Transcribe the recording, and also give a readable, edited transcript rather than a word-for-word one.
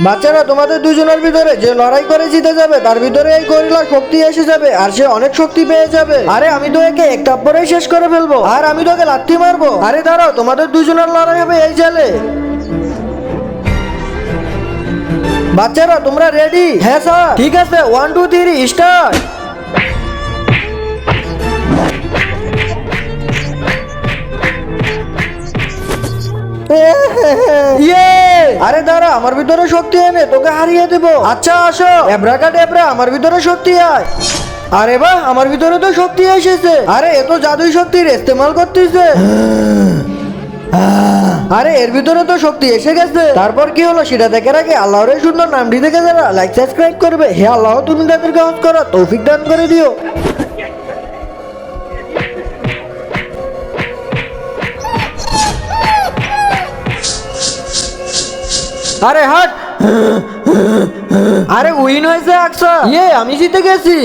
বাচ্চারা, তোমাদের দুজনের ভিতরে যে লড়াই করে জিতে যাবে তার ভিতরে এই গরিলা শক্তি এসে যাবে আর সে অনেক শক্তি পেয়ে যাবে। আরে আমি তো একে এক থাপ্পড়েই শেষ করে ফেলবো আর আমি তোকে লাথি মারবো। আরে দাঁড়াও, তোমাদের দুজনের লড়াই হবে এই জালে। বাচ্চারা, তোমরা রেডি? হ্যাঁ স্যার। ঠিক আছে, 1 2 3 স্টার্ট। ইয়ে! আরে দাঁড়া, আমার ভিতরে শক্তি এনে তোকে হারিয়ে দেব। আচ্ছা আসো, এবড়াকাডাবড়া, আমার ভিতরে শক্তি আয়। আরে বাহ, আমার ভিতরে তো শক্তি এসেছে। আরে এ তো জাদুই শক্তির ইস্তেমাল করতেছে। আরে এর ভিতরে তো শক্তি এসে গেছে। তারপর কি হলো সেটা দেখার আগে আল্লাহর এই সুন্দর নামটি দেখে যারা লাইক সাবস্ক্রাইব করবে, হে আল্লাহ তুমি তাদেরকে হজ করো, তৌফিক দান করে দিও। আরে হাট। আরে উইন হয়েছে আকসা। ইয়ে, আমি জিতে গেছি।